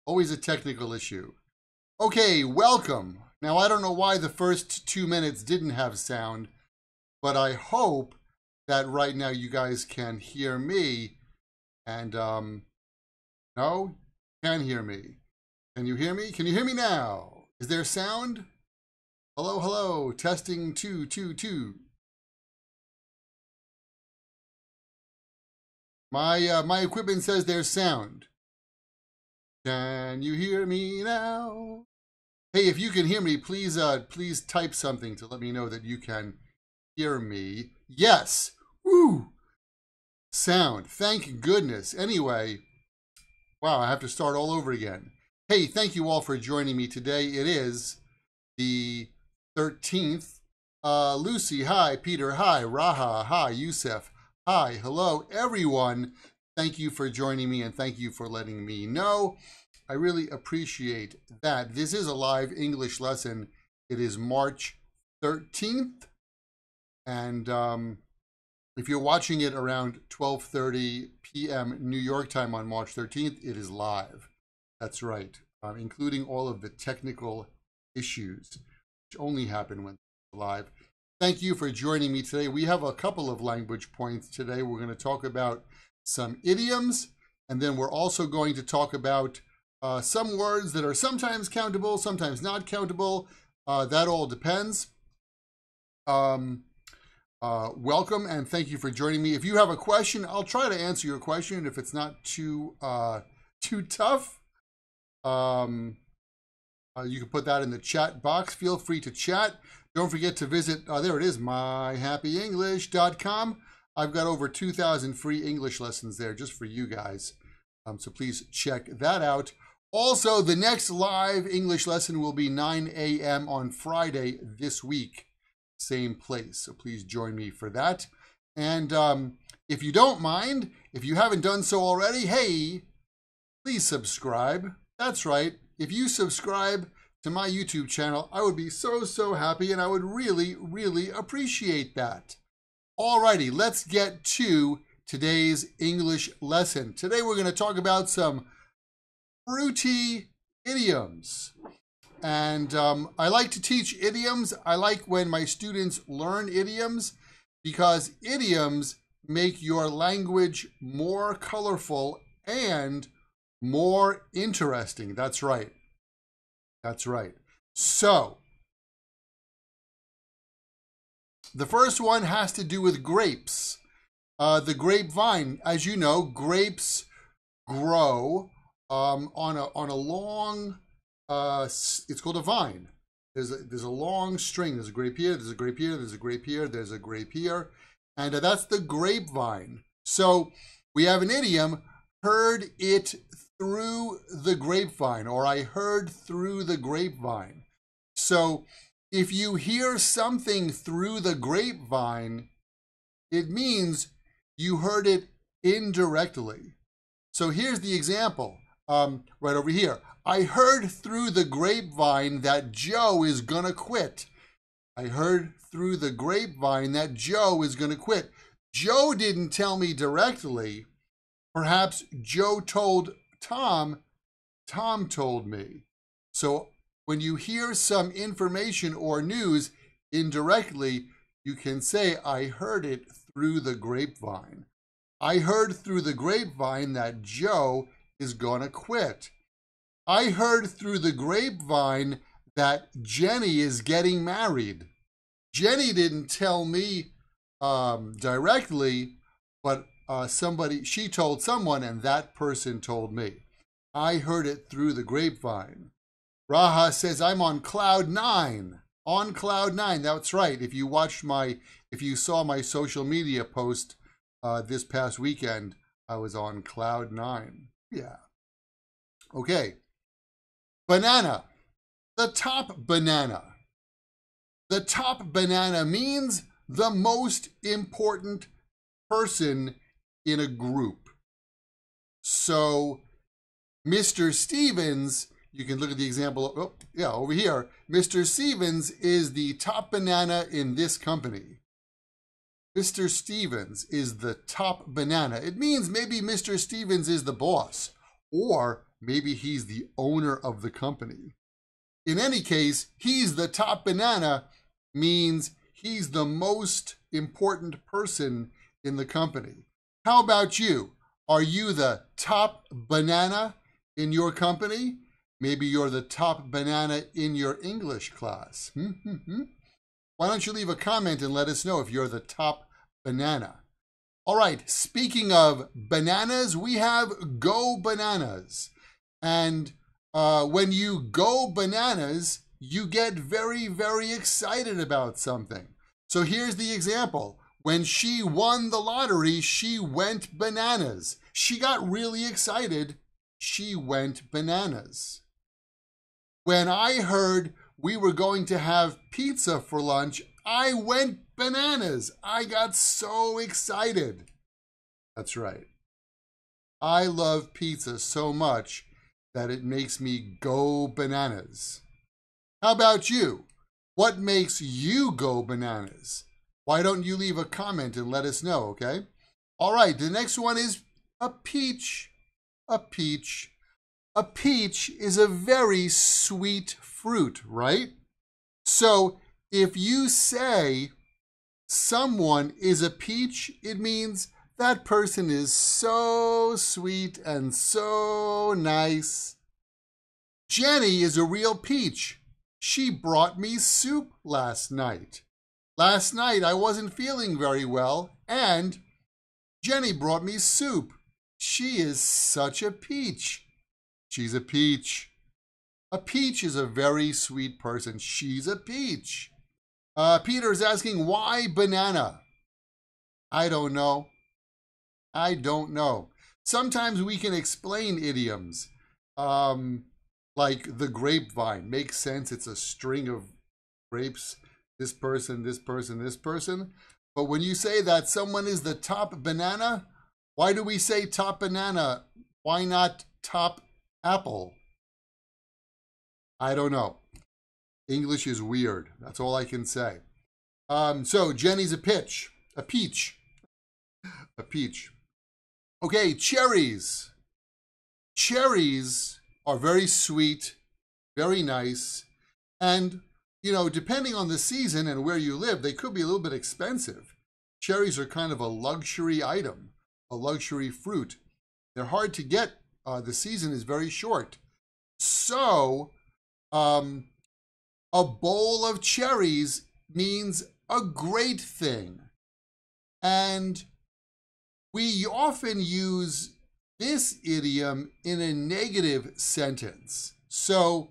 Always a technical issue. Okay, welcome. Now, I don't know why the first 2 minutes didn't have sound, but I hope that right now you guys can hear me. And, no? Can hear me. Can you hear me? Can you hear me now? Is there sound? Hello, hello. Testing 2, 2, 2. My equipment says there's sound. Can you hear me now? Hey, if you can hear me, please please type something to let me know that you can hear me. Yes. Woo. Sound. Thank goodness. Anyway, wow, I have to start all over again. Hey, thank you all for joining me today. It is the 13th. Lucy, hi. Peter, hi. Raha, hi. Yusef, hi. Hello, everyone. Thank you for joining me and thank you for letting me know. I really appreciate that. This is a live English lesson. It is March 13th. And if you're watching it around 12:30 p.m. New York time on March 13th, it is live. That's right, including all of the technical issues, which only happen when it's live. Thank you for joining me today. We have a couple of language points today. We're going to talk about some idioms, and then we're also going to talk about some words that are sometimes countable, sometimes not countable. That all depends. Welcome and thank you for joining me. If you have a question, I'll try to answer your question if it's not too tough. You can put that in the chat box. Feel free to chat. Don't forget to visit, there it is, myhappyenglish.com. I've got over 2,000 free English lessons there just for you guys. So please check that out. Also, the next live English lesson will be 9 a.m. on Friday this week. Same place. So please join me for that. And if you don't mind, if you haven't done so already, hey, please subscribe. That's right. If you subscribe to my YouTube channel, I would be so happy and I would really appreciate that. Alrighty, let's get to today's English lesson. Today we're going to talk about some fruity idioms. And I like to teach idioms. I like when my students learn idioms because idioms make your language more colorful and more interesting. That's right. That's right. So, the first one has to do with grapes. The grapevine, as you know, grapes grow on a long, it's called a vine. There's a long string. There's a grape here, there's a grape here, there's a grape here, there's a grape here. And that's the grapevine. So we have an idiom, heard it through the grapevine, or I heard through the grapevine. So if you hear something through the grapevine, it means you heard it indirectly. So here's the example, right over here. I heard through the grapevine that Joe is gonna quit. I heard through the grapevine that Joe is gonna quit. Joe didn't tell me directly. Perhaps Joe told Tom, Tom told me. So when you hear some information or news indirectly, you can say, I heard it through the grapevine. I heard through the grapevine that Joe is gonna quit. I heard through the grapevine that Jenny is getting married. Jenny didn't tell me directly, but she told someone and that person told me. I heard it through the grapevine. Raha says, I'm on cloud 9. On cloud 9, that's right. If you saw my social media post this past weekend, I was on cloud 9. Yeah. Okay. Banana. The top banana. The top banana means the most important person in a group. So, Mr. Stevens, you can look at the example, over here. Mr. Stevens is the top banana in this company. Mr. Stevens is the top banana. It means maybe Mr. Stevens is the boss, Or maybe he's the owner of the company. In any case, he's the top banana means he's the most important person in the company. How about you? Are you the top banana in your company? Maybe you're the top banana in your English class. Why don't you leave a comment and let us know if you're the top banana? All right, speaking of bananas, we have go bananas. And when you go bananas, you get very, very excited about something. So here's the example. When she won the lottery, she went bananas. She got really excited. She went bananas. When I heard we were going to have pizza for lunch, I went bananas. I got so excited. That's right. I love pizza so much that it makes me go bananas. How about you? What makes you go bananas? Why don't you leave a comment and let us know, okay? All right, the next one is a peach. A peach. A peach is a very sweet fruit, right? So if you say someone is a peach, it means that person is so sweet and so nice. Jenny is a real peach. She brought me soup last night. Last night I wasn't feeling very well, and Jenny brought me soup. She is such a peach. She's a peach. A peach is a very sweet person. She's a peach. Peter is asking, why banana? I don't know. I don't know. Sometimes we can explain idioms, like the grapevine. Makes sense. It's a string of grapes. This person, this person, this person. But when you say that someone is the top banana, why do we say top banana? Why not top apple? I don't know. English is weird. That's all I can say. So Jenny's a peach. A peach. Okay, cherries. Cherries are very sweet, very nice, and, you know, depending on the season and where you live, they could be a little bit expensive. Cherries are kind of a luxury item, a luxury fruit. They're hard to get. The season is very short. So, a bowl of cherries means a great thing. And we often use this idiom in a negative sentence. So,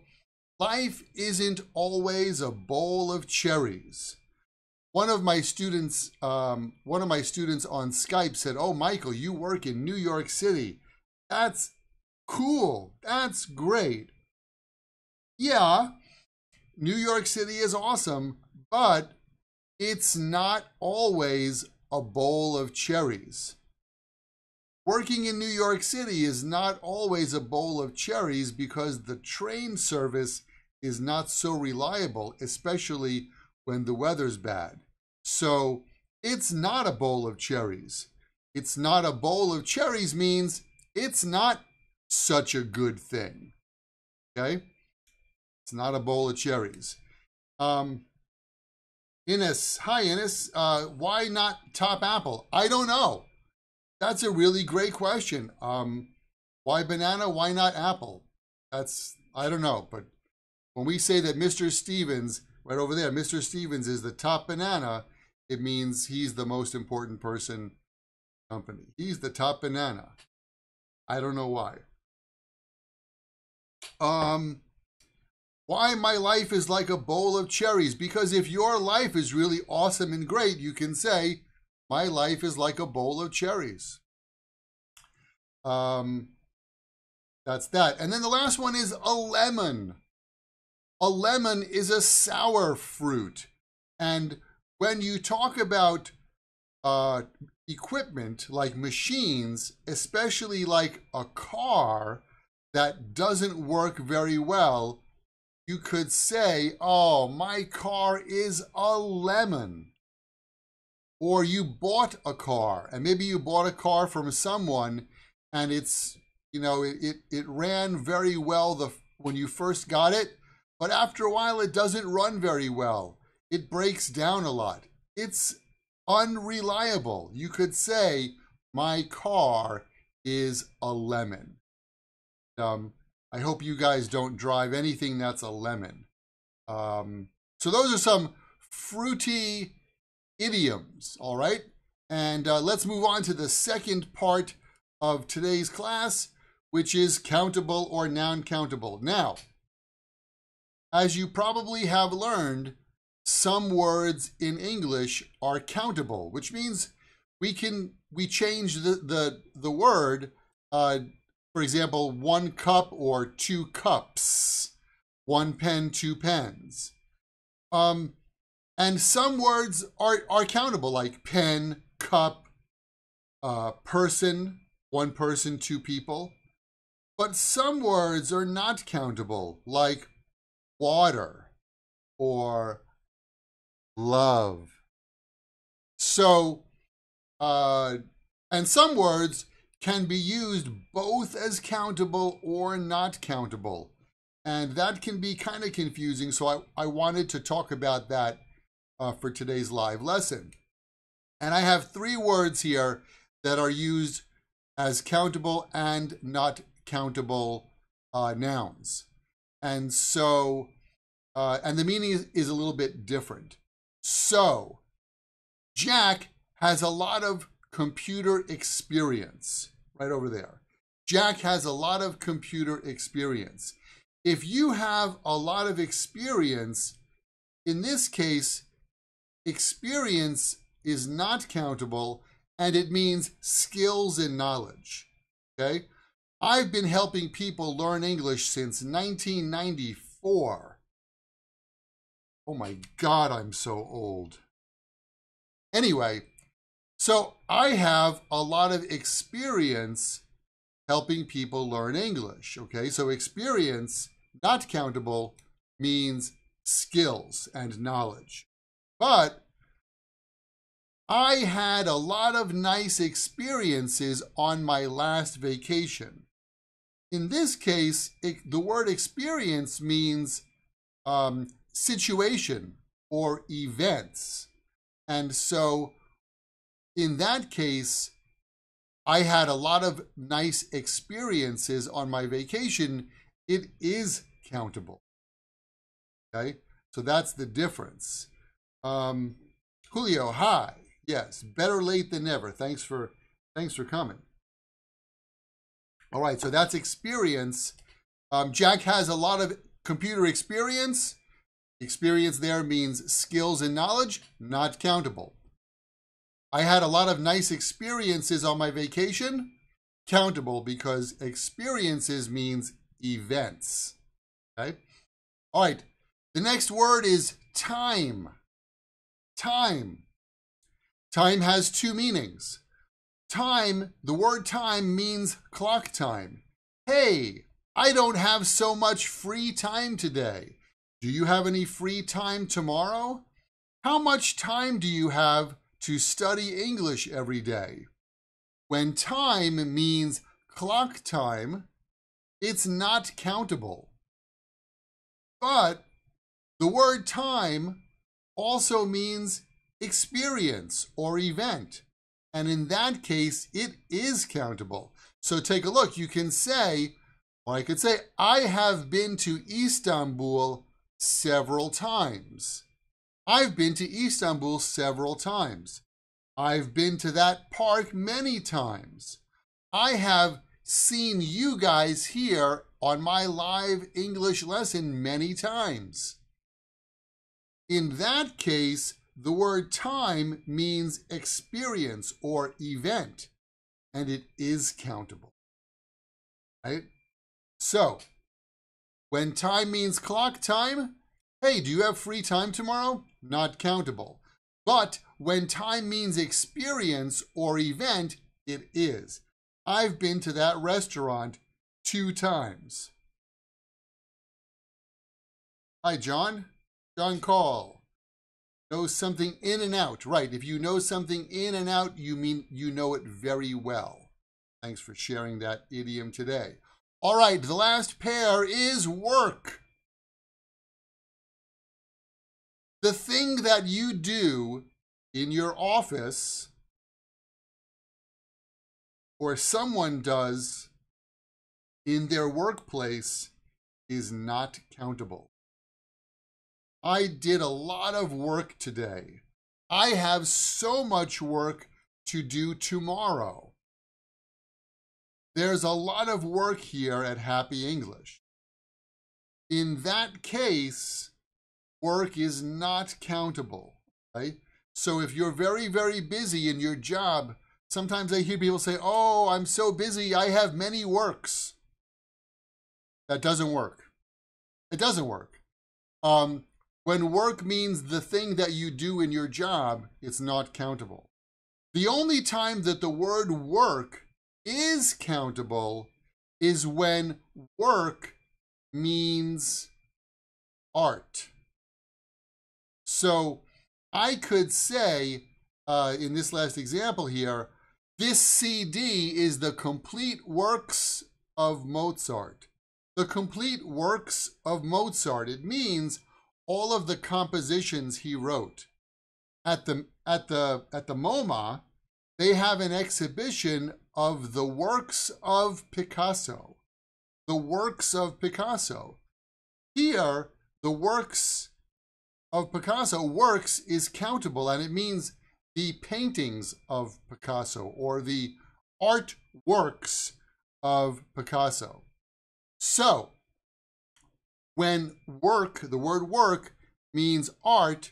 life isn't always a bowl of cherries. One of my students on Skype said, "Oh, Michael, you work in New York City. That's cool. That's great." Yeah, New York City is awesome, but it's not always a bowl of cherries. Working in New York City is not always a bowl of cherries because the train service is not so reliable, especially when the weather's bad. So it's not a bowl of cherries. It's not a bowl of cherries means it's not such a good thing. Okay? It's not a bowl of cherries. Ines, hi Ines, why not top apple? I don't know. That's a really great question. Why banana? Why not apple? I don't know. But when we say that Mr. Stevens, right over there, Mr. Stevens is the top banana, it means he's the most important person in the company. He's the top banana. I don't know why. Why my life is like a bowl of cherries? Because if your life is really awesome and great, you can say, my life is like a bowl of cherries. That's that. And then the last one is a lemon. A lemon is a sour fruit. And when you talk about equipment like machines, especially like a car that doesn't work very well, you could say, oh, my car is a lemon. Or you bought a car, and maybe you bought a car from someone and it's You know, it ran very well when you first got it, but after a while it doesn't run very well. It breaks down a lot. It's unreliable. You could say, my car is a lemon. I hope you guys don't drive anything that's a lemon. So those are some fruity idioms, all right? And let's move on to the second part of today's class, which is countable or noun countable. Now, as you probably have learned, some words in English are countable, which means we change the word, for example, 1 cup or 2 cups, 1 pen, 2 pens. And some words are countable, like pen, cup, person, 1 person, 2 people. But some words are not countable, like water or love. So, and some words can be used both as countable or not countable. And that can be kind of confusing, so I wanted to talk about that for today's live lesson. And I have 3 words here that are used as countable and not countable nouns. And so, and the meaning is a little bit different. So, Jack has a lot of computer experience, right over there. Jack has a lot of computer experience. If you have a lot of experience, in this case, experience is not countable, and it means skills and knowledge, okay? I've been helping people learn English since 1994. Oh my God, I'm so old. Anyway, so I have a lot of experience helping people learn English, okay? So experience, not countable, means skills and knowledge. But I had a lot of nice experiences on my last vacation. In this case, the word experience means situation or events. And so in that case, I had a lot of nice experiences on my vacation. It is countable. Okay, so that's the difference. Julio, hi. Yes, better late than never. Thanks for coming. All right, so that's experience. Jack has a lot of computer experience. Experience there means skills and knowledge, not countable. I had a lot of nice experiences on my vacation. Countable, because experiences means events. Okay? All right, the next word is time. Time. Time has 2 meanings. Time, the word time means clock time. Hey, I don't have so much free time today. Do you have any free time tomorrow? How much time do you have to study English every day? When time means clock time, it's not countable. But the word time also means experience or event. And in that case, it is countable. So take a look. You can say, or I could say, I have been to Istanbul several times. I've been to Istanbul several times. I've been to that park many times. I have seen you guys here on my live English lesson many times. In that case, the word time means experience or event, and it is countable, right? So, when time means clock time, hey, do you have free time tomorrow? Not countable. But when time means experience or event, it is. I've been to that restaurant 2 times. Hi, John. John Call. Knows something in and out. Right. If you know something in and out, you mean you know it very well. Thanks for sharing that idiom today. All right, the last pair is work. The thing that you do in your office or someone does in their workplace is not countable. I did a lot of work today. I have so much work to do tomorrow. There's a lot of work here at Happy English. In that case, work is not countable, right? So if you're very, very busy in your job, sometimes I hear people say, oh, I'm so busy, I have many works. That doesn't work. It doesn't work. When work means the thing that you do in your job, it's not countable. The only time that the word work is countable is when work means art. So I could say, in this last example here, this CD is the complete works of Mozart. The complete works of Mozart. It means all of the compositions he wrote. At the MoMA, they have an exhibition of the works of Picasso. The works of Picasso. Here, the works of Picasso, works is countable, and it means the paintings of Picasso or the artworks of Picasso. So, when work, the word work, means art,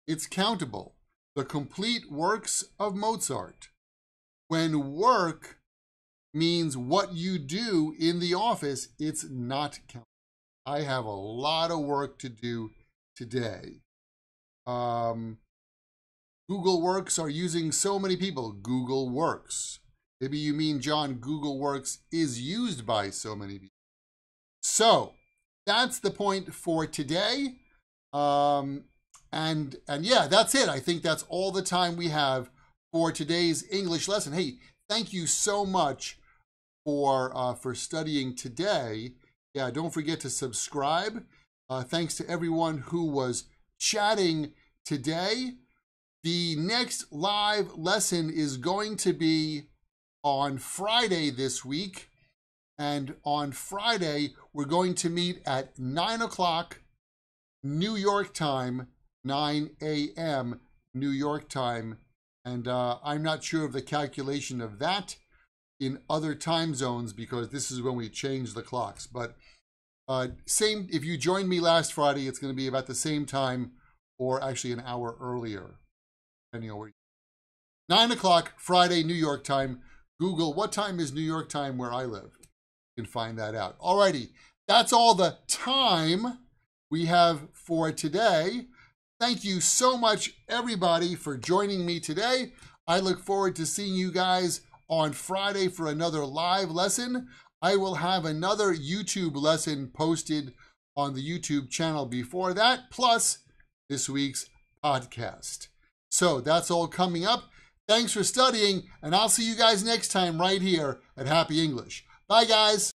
it's countable. The complete works of Mozart. When work means what you do in the office, it's not countable. I have a lot of work to do today. Google Works are using so many people. Google Works. Maybe you mean, John, Google Works is used by so many people. So that's the point for today. And yeah, that's it. I think that's all the time we have for today's English lesson. Hey, thank you so much for studying today. Yeah, don't forget to subscribe. Thanks to everyone who was chatting today. The next live lesson is going to be on Friday this week. And on Friday, we're going to meet at 9 o'clock New York time, 9 a.m. New York time. And I'm not sure of the calculation of that in other time zones because this is when we change the clocks. But same, if you joined me last Friday, it's going to be about the same time or actually an hour earlier, depending on where you are. 9 o'clock Friday, New York time. Google, what time is New York time where I live? You can find that out. Alrighty, that's all the time we have for today. Thank you so much, everybody, for joining me today. I look forward to seeing you guys on Friday for another live lesson. I will have another YouTube lesson posted on the YouTube channel before that, plus this week's podcast. So that's all coming up. Thanks for studying, and I'll see you guys next time right here at Happy English. Bye, guys.